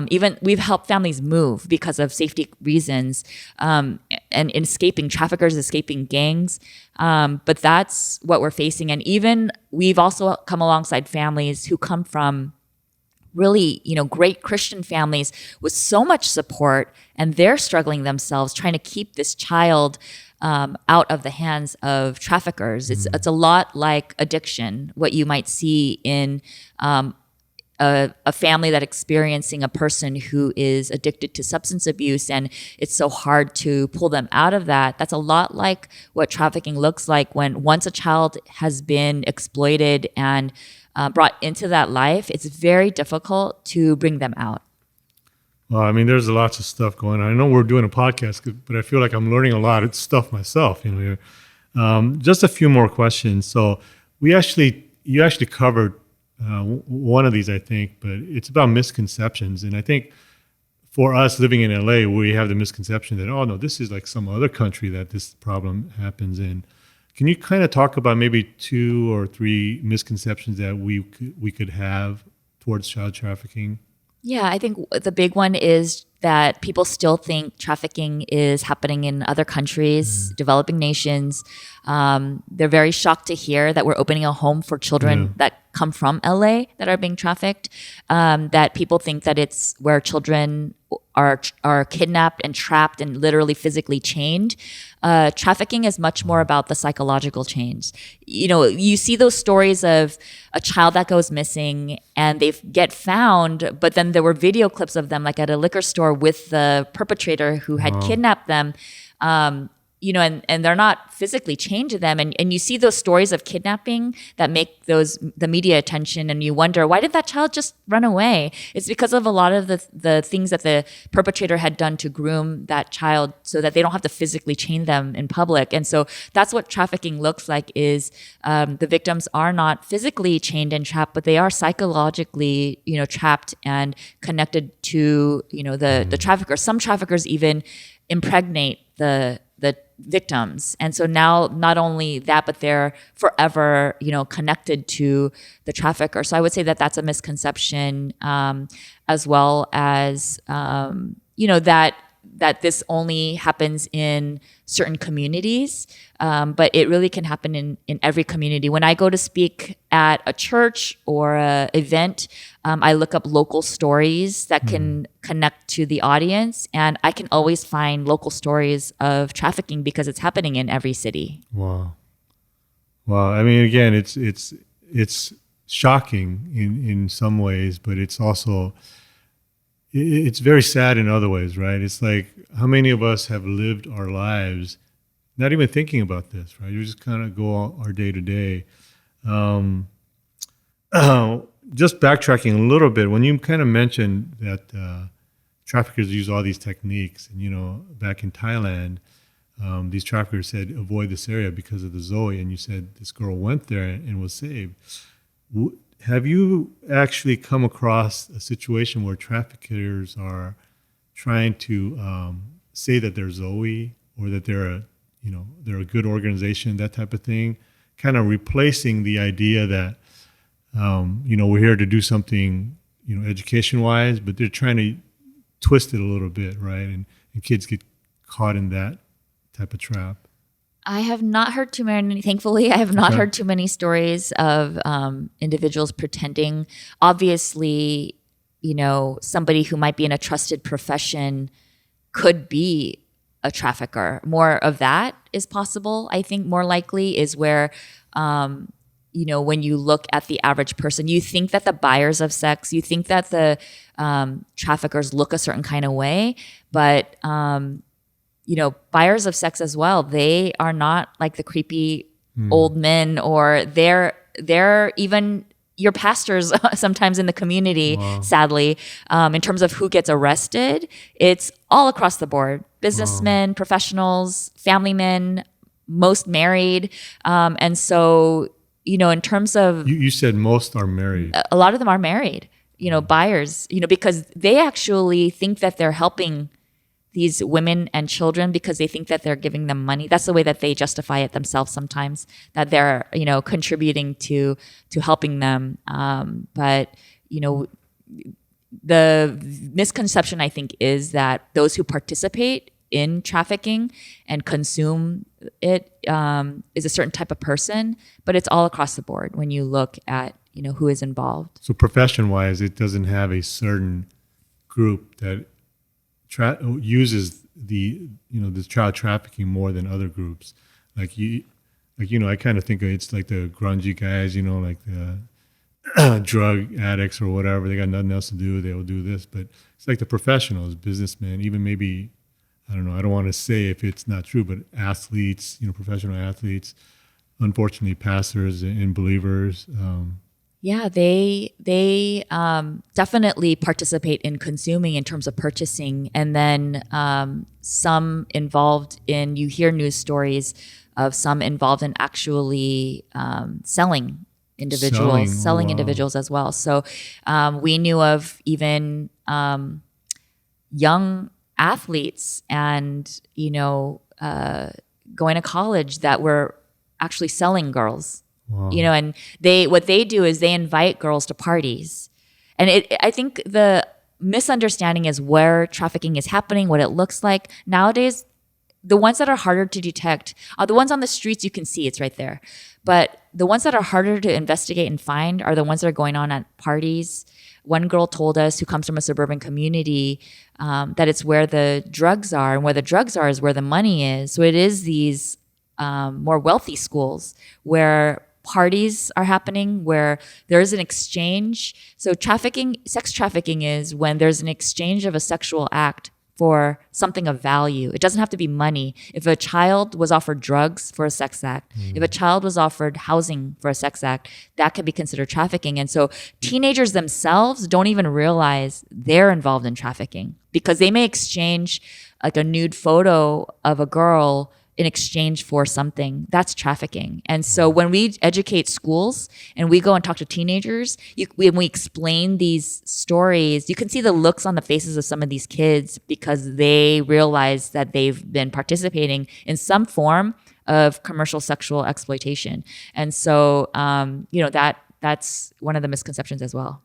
Even we've helped families move because of safety reasons, and escaping traffickers, escaping gangs. But that's what we're facing. And even we've also come alongside families who come from really, great Christian families with so much support, and they're struggling themselves trying to keep this child out of the hands of traffickers. It's a lot like addiction, what you might see in a family that's experiencing a person who is addicted to substance abuse, and it's so hard to pull them out of that. That's a lot like what trafficking looks like when once a child has been exploited and brought into that life, it's very difficult to bring them out. Well, I mean, there's lots of stuff going on. I know we're doing a podcast, but I feel like I'm learning a lot of stuff myself. Just a few more questions. So you actually covered one of these, I think, but it's about misconceptions. And I think for us living in LA, we have the misconception that, oh no, this is like some other country that this problem happens in. Can you kind of talk about maybe 2 or 3 misconceptions that we could have towards child trafficking? Yeah, I think the big one is that people still think trafficking is happening in other countries, developing nations. They're very shocked to hear that we're opening a home for children that come from LA that are being trafficked, that people think that it's where children are kidnapped and trapped and literally physically chained. Trafficking is much more about the psychological change. You see those stories of a child that goes missing and they get found, but then there were video clips of them like at a liquor store with the perpetrator who had kidnapped them. And they're not physically chained to them. And you see those stories of kidnapping that make the media attention, and you wonder, why did that child just run away? It's because of a lot of the things that the perpetrator had done to groom that child so that they don't have to physically chain them in public. And so that's what trafficking looks like, is the victims are not physically chained and trapped, but they are psychologically, trapped and connected to, the trafficker. Some traffickers even impregnate the victims. And so now not only that, but they're forever, connected to the trafficker. So I would say that that's a misconception, as well as, that this only happens in certain communities, but it really can happen in every community. When I go to speak at a church or an event, I look up local stories that can connect to the audience, and I can always find local stories of trafficking because it's happening in every city. Wow. I mean, again, it's shocking in some ways, but it's also it's very sad in other ways, right? It's like, how many of us have lived our lives not even thinking about this, right? You just kind of go our day to day. Just backtracking a little bit, when you kind of mentioned that traffickers use all these techniques, and back in Thailand, these traffickers said avoid this area because of the Zoe, and you said this girl went there and was saved. Have you actually come across a situation where traffickers are trying to say that they're Zoe, or that they're a good organization, that type of thing, kind of replacing the idea that we're here to do something education wise, but they're trying to twist it a little bit, right? And kids get caught in that type of trap. I have not heard too many, thankfully, I have not heard too many stories of individuals pretending. Obviously, somebody who might be in a trusted profession could be a trafficker. More of that is possible. I think more likely is where, when you look at the average person, you think that the buyers of sex, you think that the traffickers look a certain kind of way, but buyers of sex as well, they are not like the creepy old men, or they're even your pastors sometimes in the community. Wow. Sadly, in terms of who gets arrested, it's all across the board. Businessmen, professionals, family men, most married. And so, in terms of... You said most are married. A lot of them are married, buyers, because they actually think that they're helping these women and children because they think that they're giving them money. That's the way that they justify it themselves sometimes, that they're, contributing to helping them. But the misconception, I think, is that those who participate in trafficking and consume it is a certain type of person, but it's all across the board when you look at, who is involved. So profession-wise, it doesn't have a certain group that uses the child trafficking more than other groups. I kind of think it's like the grungy guys, like the drug addicts or whatever. They got nothing else to do. They will do this. But it's like the professionals, businessmen, even maybe, I don't know, I don't want to say if it's not true, but athletes, professional athletes, unfortunately pastors and believers. Yeah, they definitely participate in consuming in terms of purchasing, and then some involved in. You hear news stories of some involved in actually selling individuals, selling individuals as well. So we knew of even young athletes and going to college that were actually selling girls. Wow. And what they do is they invite girls to parties. And I think the misunderstanding is where trafficking is happening, what it looks like. Nowadays, the ones that are harder to detect are the ones on the streets. You can see it's right there. But the ones that are harder to investigate and find are the ones that are going on at parties. One girl told us, who comes from a suburban community, that it's where the drugs are, and where the drugs are is where the money is. So it is these more wealthy schools where parties are happening, where there is an exchange. So sex trafficking is when there's an exchange of a sexual act for something of value. It doesn't have to be money. If a child was offered drugs for a sex act, if a child was offered housing for a sex act, that could be considered trafficking. And so teenagers themselves don't even realize they're involved in trafficking, because they may exchange like a nude photo of a girl in exchange for something. That's trafficking. And so when we educate schools and we go and talk to teenagers, when we explain these stories, you can see the looks on the faces of some of these kids, because they realize that they've been participating in some form of commercial sexual exploitation. And so, that's one of the misconceptions as well.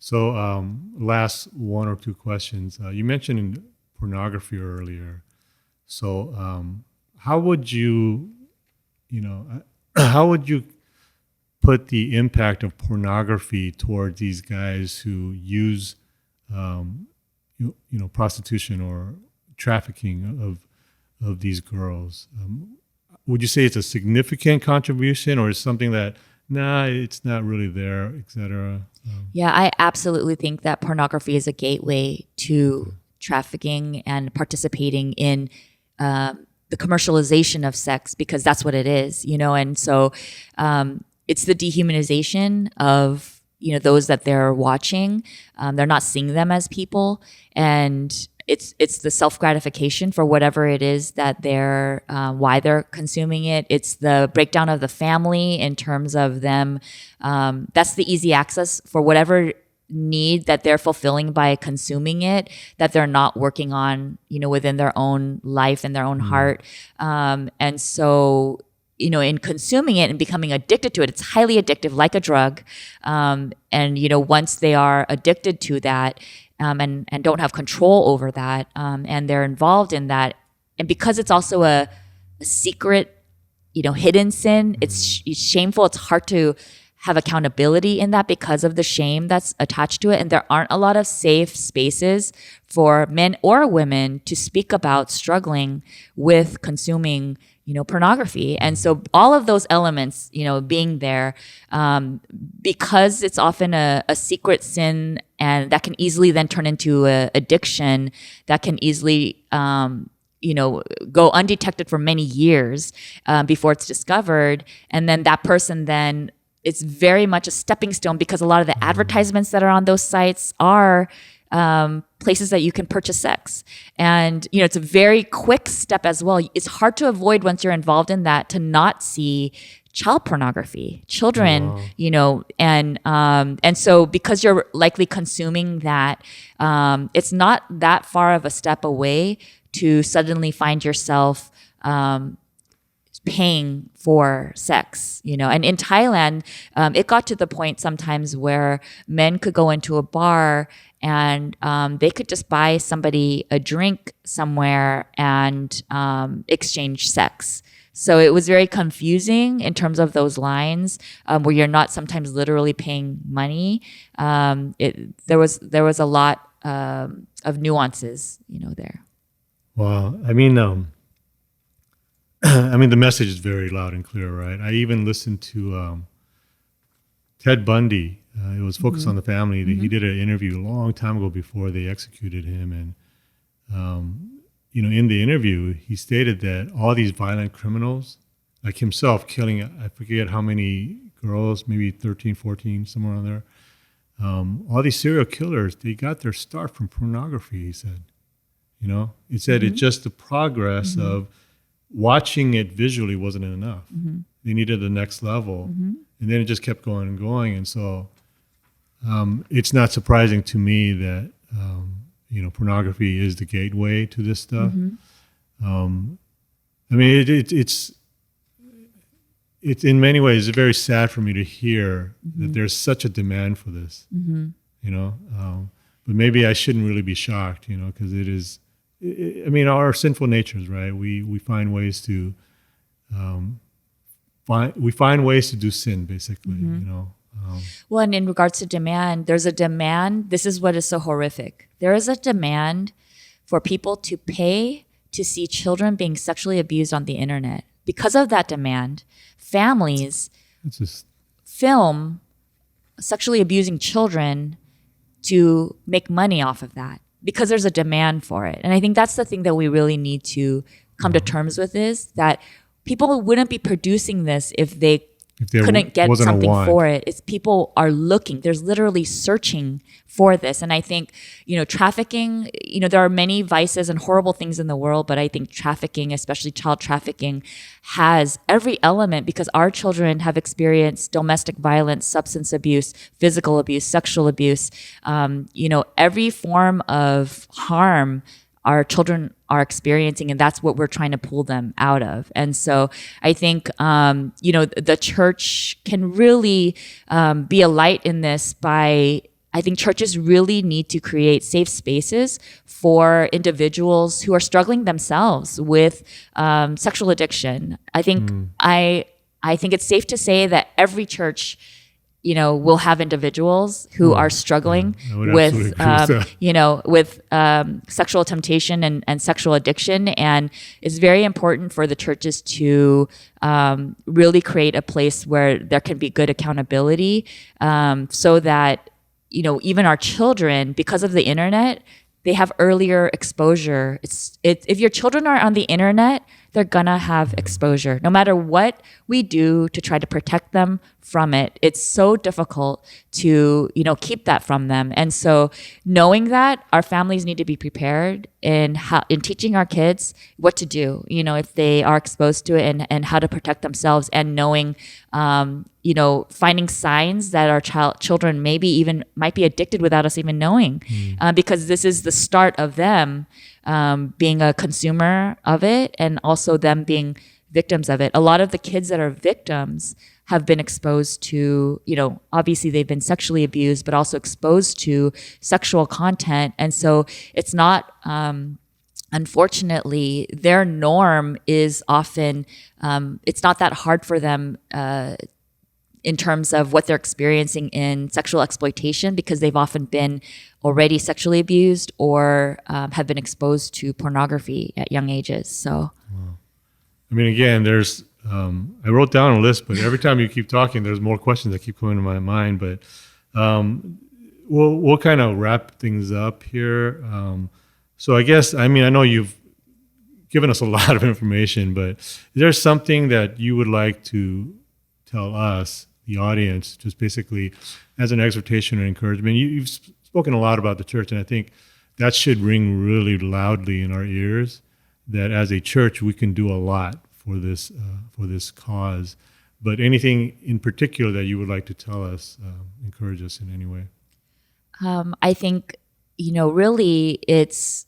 So last one or two questions. You mentioned pornography earlier. So how would you put the impact of pornography towards these guys who use, prostitution or trafficking of these girls? Would you say it's a significant contribution, or is something that, it's not really there, et cetera? Yeah, I absolutely think that pornography is a gateway to trafficking and participating in the commercialization of sex, because that's what it is, and so it's the dehumanization of those that they're watching. They're not seeing them as people, and it's the self-gratification for whatever it is that they're why they're consuming it. It's the breakdown of the family in terms of them. That's the easy access for whatever need that they're fulfilling by consuming it, that they're not working on, within their own life and their own heart. And so, in consuming it and becoming addicted to it. It's highly addictive, like a drug. And once they are addicted to that, and don't have control over that, and they're involved in that, and because it's also a secret, hidden sin, it's shameful. It's hard to have accountability in that because of the shame that's attached to it. And there aren't a lot of safe spaces for men or women to speak about struggling with consuming, pornography. And so all of those elements, being there, because it's often a secret sin, and that can easily then turn into a addiction that can easily, go undetected for many years before it's discovered. And then that person then, it's very much a stepping stone, because a lot of the advertisements that are on those sites are places that you can purchase sex. And, it's a very quick step as well. It's hard to avoid once you're involved in that, to not see child pornography, children, and so because you're likely consuming that, it's not that far of a step away to suddenly find yourself paying for sex, and in Thailand, it got to the point sometimes where men could go into a bar and they could just buy somebody a drink somewhere and exchange sex. So it was very confusing in terms of those lines, where you're not sometimes literally paying money. There was a lot of nuances, there. Wow. I mean, the message is very loud and clear, right? I even listened to Ted Bundy. It was focused on the family. He did an interview a long time ago before they executed him. And, in the interview, he stated that all these violent criminals, like himself, killing, I forget how many girls, maybe 13, 14, somewhere on there. All these serial killers, they got their start from pornography, he said. He said it's just the progress of watching it visually wasn't enough. They needed the next level. And then it just kept going and going. And so it's not surprising to me that, pornography is the gateway to this stuff. It's in many ways, it's very sad for me to hear that there's such a demand for this, but maybe I shouldn't really be shocked, because it is, our sinful natures, right? We find ways to, find ways to do sin, basically, Well, and in regards to demand, there's a demand. This is what is so horrific. There is a demand for people to pay to see children being sexually abused on the internet. Because of that demand, families film sexually abusing children to make money off of that, because there's a demand for it. And I think that's the thing that we really need to come to terms with, is that people wouldn't be producing this if they couldn't get something for it. It's people are looking. There's literally searching for this. And I think, trafficking, there are many vices and horrible things in the world, but I think trafficking, especially child trafficking, has every element, because our children have experienced domestic violence, substance abuse, physical abuse, sexual abuse, every form of harm our children are experiencing, and that's what we're trying to pull them out of. And so I think, the church can really be a light in this by, I think churches really need to create safe spaces for individuals who are struggling themselves with sexual addiction. I think I think it's safe to say that every church we'll have individuals who are struggling with sexual temptation and sexual addiction. And it's very important for the churches to really create a place where there can be good accountability, so that, even our children, because of the internet, they have earlier exposure. If your children are on the internet, they're gonna have exposure. No matter what we do to try to protect them from it, it's so difficult to, keep that from them. And so knowing that, our families need to be prepared in teaching our kids what to do, if they are exposed to it, and how to protect themselves, and knowing, finding signs that our children maybe even might be addicted without us even knowing, because this is the start of them being a consumer of it, and also them being victims of it. A lot of the kids that are victims have been exposed to, obviously they've been sexually abused, but also exposed to sexual content. And so it's not, unfortunately, their norm is often, it's not that hard for them in terms of what they're experiencing in sexual exploitation, because they've often been already sexually abused or have been exposed to pornography at young ages. So, I mean, again, there's, I wrote down a list, but every time you keep talking, there's more questions that keep coming to my mind. But we'll kind of wrap things up here. So I guess, I mean, I know you've given us a lot of information, but is there something that you would like to tell us, the audience, just basically as an exhortation or encouragement? You've spoken a lot about the church, and I think that should ring really loudly in our ears, that as a church, we can do a lot for this cause. But anything in particular that you would like to tell us, encourage us in any way? I think, really it's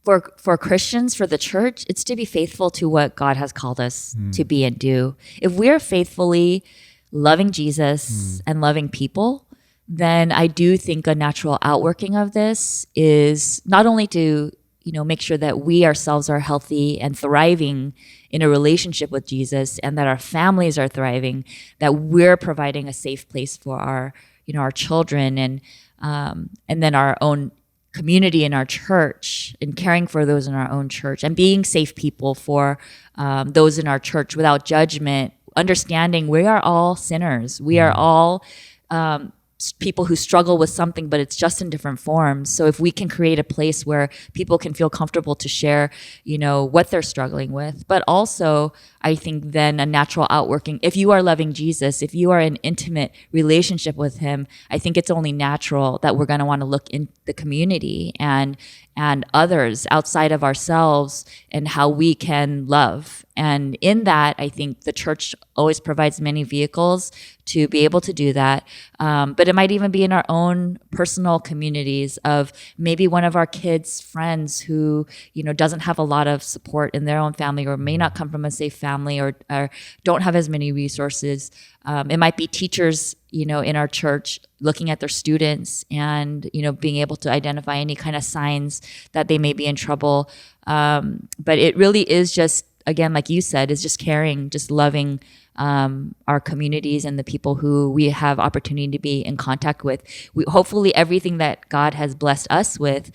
for Christians, for the church, it's to be faithful to what God has called us to be and do. If we're faithfully loving Jesus and loving people, then I do think a natural outworking of this is not only to make sure that we ourselves are healthy and thriving in a relationship with Jesus, and that our families are thriving, that we're providing a safe place for our children and then our own community in our church, and caring for those in our own church, and being safe people for those in our church without judgment, understanding we are all sinners. We are all people who struggle with something, but it's just in different forms. So if we can create a place where people can feel comfortable to share, what they're struggling with, but also I think then a natural outworking, if you are loving Jesus, if you are in intimate relationship with him, I think it's only natural that we're going to want to look in the community and others outside of ourselves and how we can love. And in that, I think the church always provides many vehicles to be able to do that. But it might even be in our own personal communities of maybe one of our kids' friends who, doesn't have a lot of support in their own family, or may not come from a safe family, or don't have as many resources. It might be teachers, in our church looking at their students and, being able to identify any kind of signs that they may be in trouble. But it really is just, again, like you said, is just caring, just loving our communities and the people who we have opportunity to be in contact with. Hopefully everything that God has blessed us with,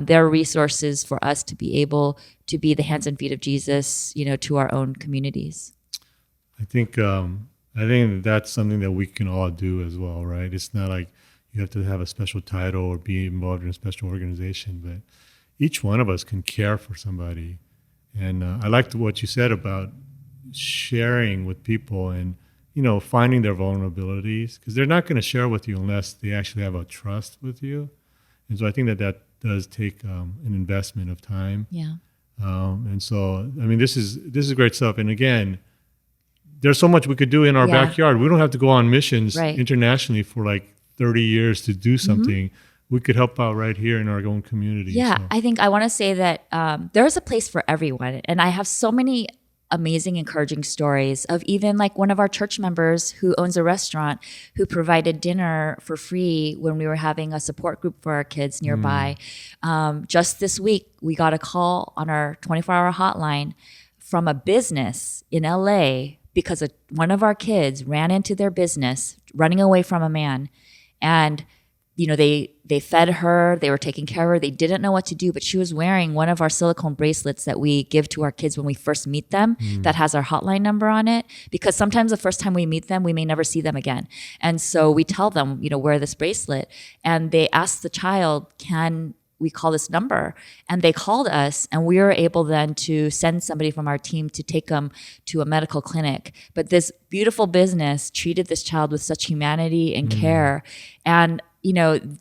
there are resources for us to be able to be the hands and feet of Jesus, to our own communities. I think that's something that we can all do as well, right? It's not like you have to have a special title or be involved in a special organization, but each one of us can care for somebody. And I liked what you said about sharing with people and, finding their vulnerabilities, because they're not going to share with you unless they actually have a trust with you. And so I think that does take an investment of time. Yeah. And so, I mean, this is great stuff. And again, there's so much we could do in our backyard. We don't have to go on missions internationally for like 30 years to do something. We could help out right here in our own community. Yeah, so. I think I want to say that there's a place for everyone. And I have so many amazing, encouraging stories of even like one of our church members who owns a restaurant who provided dinner for free when we were having a support group for our kids nearby. Just this week, we got a call on our 24-hour hotline from a business in LA because one of our kids ran into their business, running away from a man. And they fed her, they were taking care of her, they didn't know what to do, but she was wearing one of our silicone bracelets that we give to our kids when we first meet them that has our hotline number on it, because sometimes the first time we meet them, we may never see them again. And so we tell them, wear this bracelet. And they asked the child, can we call this number? And they called us, and we were able then to send somebody from our team to take them to a medical clinic. But this beautiful business treated this child with such humanity and care. And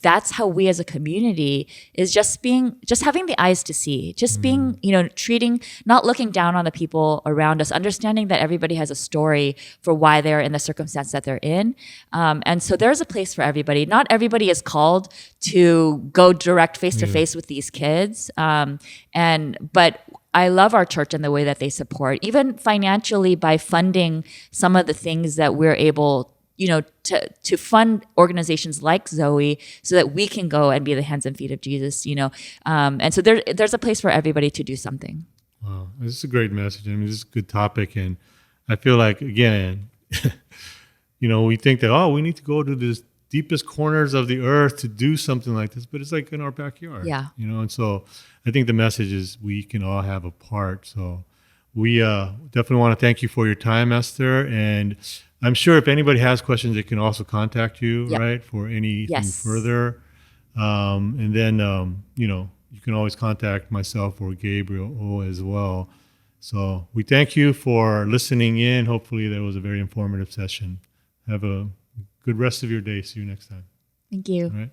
that's how we as a community is just having the eyes to see, just being, treating, not looking down on the people around us, understanding that everybody has a story for why they're in the circumstance that they're in. And so there's a place for everybody. Not everybody is called to go direct face to face with these kids. But I love our church and the way that they support, even financially by funding some of the things that we're able, to fund organizations like Zoe so that we can go and be the hands and feet of Jesus, and so there's a place for everybody to do something. Wow, this is a great message. I mean, this is a good topic, and I feel like, again, we think that, we need to go to the deepest corners of the earth to do something like this, but it's like in our backyard. Yeah. And so I think the message is we can all have a part. So we definitely want to thank you for your time, Esther, and I'm sure if anybody has questions, they can also contact you, Yep. right, for anything Yes. further. And then, you can always contact myself or Gabriel as well. So we thank you for listening in. Hopefully that was a very informative session. Have a good rest of your day. See you next time. Thank you. All right.